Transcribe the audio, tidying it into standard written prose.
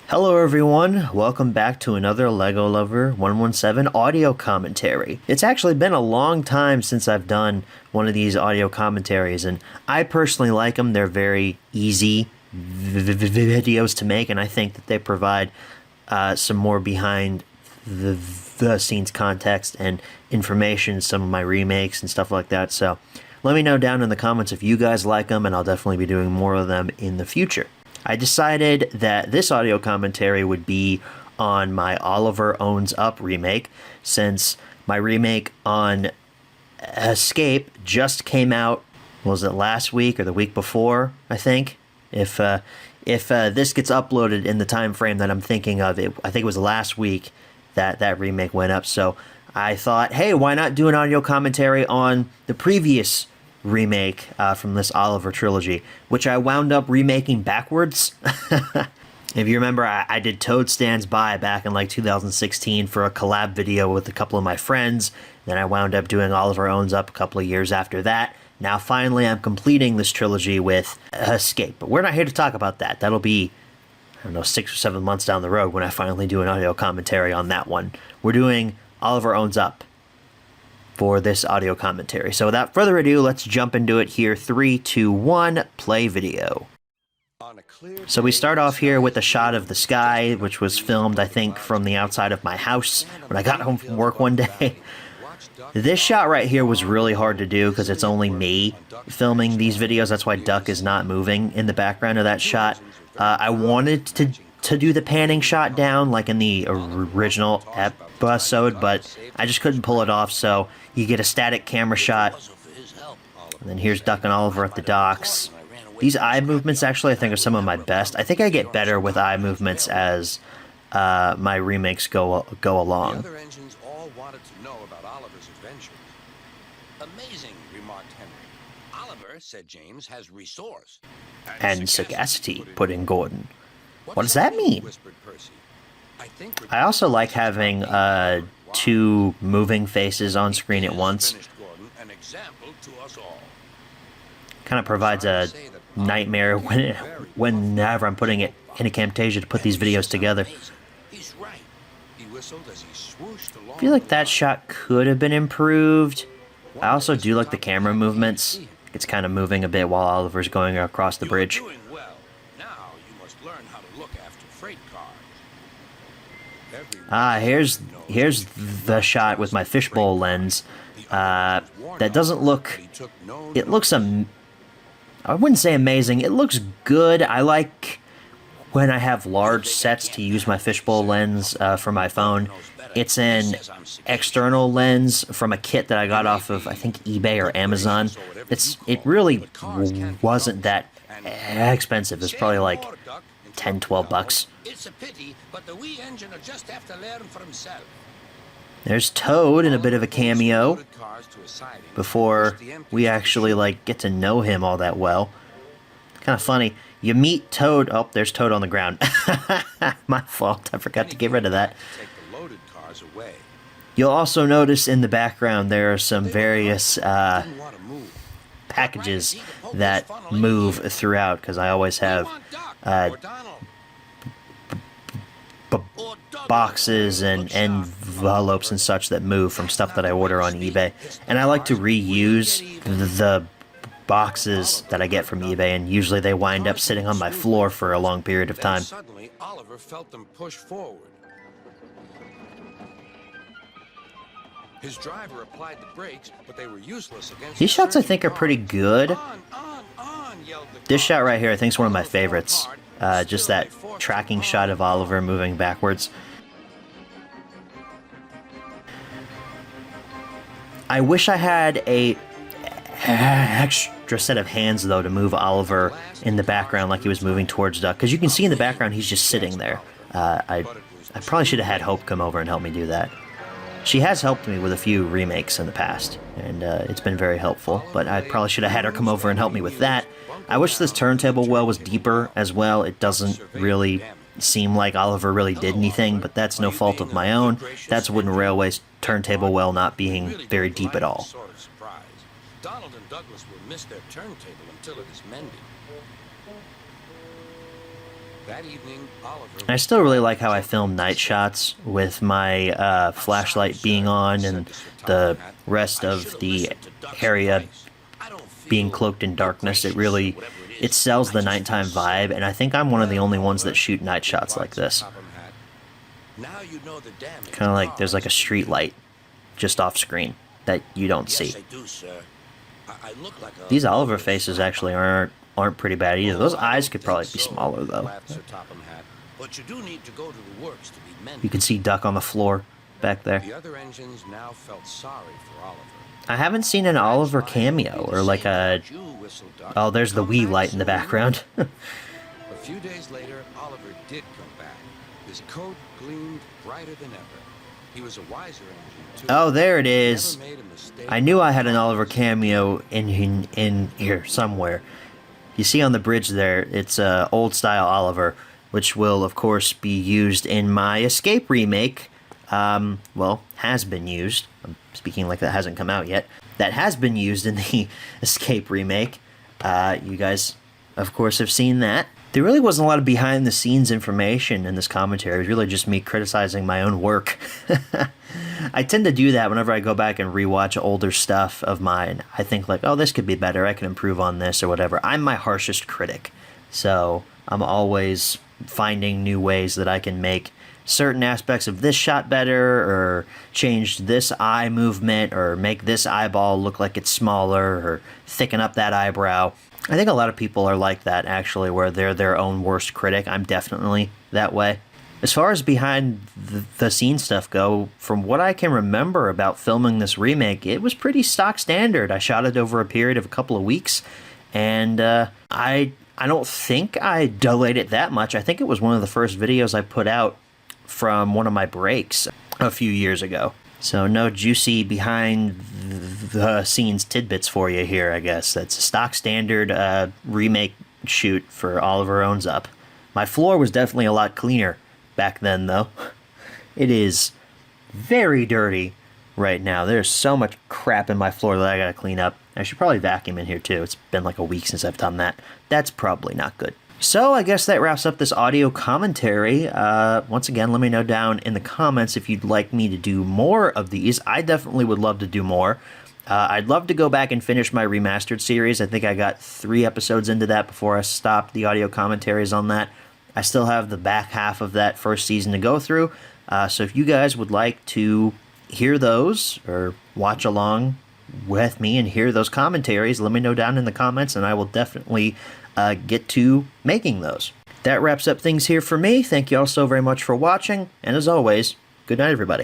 Hello everyone, welcome back to another LEGO Lover 117 audio commentary. It's actually been a long time since I've done one of these audio commentaries, and I personally like them. They're very easy videos to make, and I think that they provide some more behind the scenes context and information, some of my remakes and stuff like that. So let me know down in the comments if you guys like them, and I'll definitely be doing more of them in the future. I decided that this audio commentary would be on my Oliver Owns Up remake, since my remake on Escape just came out. Was it last week or the week before, I think? If this gets uploaded in the time frame that I'm thinking of, I think it was last week that remake went up. So I thought, hey, why not do an audio commentary on the previous remake from this Oliver trilogy, which I wound up remaking backwards. If you remember, I did Toad Stands By back in like 2016 for a collab video with a couple of my friends. Then I wound up doing Oliver Owns Up a couple of years after that. Now finally I'm completing this trilogy with Escape, but we're not here to talk about that. That'll be, I don't know, 6 or 7 months down the road when I finally do an audio commentary on that one. We're doing Oliver Owns Up for this audio commentary. So without further ado, let's jump into it here. 3, 2, 1, play video. So we start off here with a shot of the sky, which was filmed, I think, from the outside of my house when I got home from work one day. This shot right here was really hard to do because it's only me filming these videos. That's why Duck is not moving in the background of that shot. I wanted to do the panning shot down like in the original episode, but I just couldn't pull it off, so you get a static camera shot. And then here's Duck and Oliver at the docks. These eye movements actually I think are some of my best. I think I get better with eye movements as my remakes go along. The other engines all wanted to know about Oliver's adventures. Amazing, remarked Henry. Oliver, said James, has resource. And sagacity, put in Gordon. What does that mean? Whispered Percy. I also like having two moving faces on screen at once. Kind of provides a nightmare whenever I'm putting it in a Camtasia to put these videos together. I feel like that shot could have been improved. I also do like the camera movements. It's kind of moving a bit while Oliver's going across the bridge. Here's the shot with my fishbowl lens. That doesn't look... It looks I wouldn't say amazing. It looks good. I like when I have large sets to use my fishbowl lens for my phone. It's an external lens from a kit that I got off of, I think, eBay or Amazon. It really wasn't that expensive. It's probably like 10, 12 bucks. It's a pity, but the wee engine will just have to learn for himself. There's Toad in a bit of a cameo before we actually get to know him all that well. Kind of funny. You meet Toad. Oh, there's Toad on the ground. My fault. I forgot to get rid of that. You'll also notice in the background there are some various packages that move throughout, because I always have boxes and envelopes and such that move from stuff that I order on eBay. And I like to reuse the boxes that I get from eBay, and usually they wind up sitting on my floor for a long period of time. Suddenly, Oliver felt them push forward. His driver applied the brakes, but they were useless against these shots I think are pretty good. This shot right here I think is one of my favorites. Just that tracking shot of Oliver moving backwards. I wish I had a extra set of hands though to move Oliver in the background like he was moving towards Duck, because you can see in the background he's just sitting there. I probably should have had Hope come over and help me do that. She has helped me with a few remakes in the past, and it's been very helpful, but I probably should have had her come over and help me with that. I wish this turntable well was deeper as well. It doesn't really seem like Oliver really did anything, but that's no fault of my own. That's Wooden Railway's turntable well not being very deep at all. Donald and Douglas will miss their turntable until it is mended. That evening, Oliver. I still really like how I film night shots with my flashlight being on and the rest of the area being cloaked in darkness. It sells the nighttime vibe, and I think I'm one of the only ones that shoot night shots like this. Kind of like there's like a street light just off screen that you don't see. These Oliver faces actually aren't pretty bad either. Those eyes could probably be smaller though. You can see Duck on the floor back there. The other engines now felt sorry for Oliver. I haven't seen an Oliver cameo or like a... Oh, there's the Wii light in the background. A few days later, Oliver did come back. His coat gleamed brighter than ever. He was a wiser engine, too. Oh, there it is. I knew I had an Oliver cameo in here somewhere. You see on the bridge there, it's old-style Oliver, which will, of course, be used in my Escape remake. Well, has been used. I'm speaking like that hasn't come out yet. That has been used in the Escape remake. You guys, of course, have seen that. There really wasn't a lot of behind-the-scenes information in this commentary. It was really just me criticizing my own work. I tend to do that whenever I go back and rewatch older stuff of mine. I think like, oh, this could be better. I can improve on this or whatever. I'm my harshest critic. So I'm always finding new ways that I can make certain aspects of this shot better, or change this eye movement, or make this eyeball look like it's smaller, or thicken up that eyebrow. I think a lot of people are like that, actually, where they're their own worst critic. I'm definitely that way. As far as behind the scene stuff go, from what I can remember about filming this remake, it was pretty stock standard. I shot it over a period of a couple of weeks, and I don't think I delayed it that much. I think it was one of the first videos I put out from one of my breaks a few years ago. So no juicy behind the scenes tidbits for you here, I guess. That's a stock standard remake shoot for Oliver Owns Up. My floor was definitely a lot cleaner back then, though. It is very dirty right now. There's so much crap in my floor that I gotta clean up. I should probably vacuum in here too. It's been like a week since I've done that. That's probably not good. So I guess that wraps up this audio commentary. Once again, let me know down in the comments if you'd like me to do more of these. I definitely would love to do more. I'd love to go back and finish my remastered series. I think I got 3 episodes into that before I stopped the audio commentaries on that. I still have the back half of that first season to go through. So if you guys would like to hear those or watch along with me and hear those commentaries, let me know down in the comments and I will definitely get to making those. That wraps up things here for me. Thank you all so very much for watching, and as always, good night, everybody.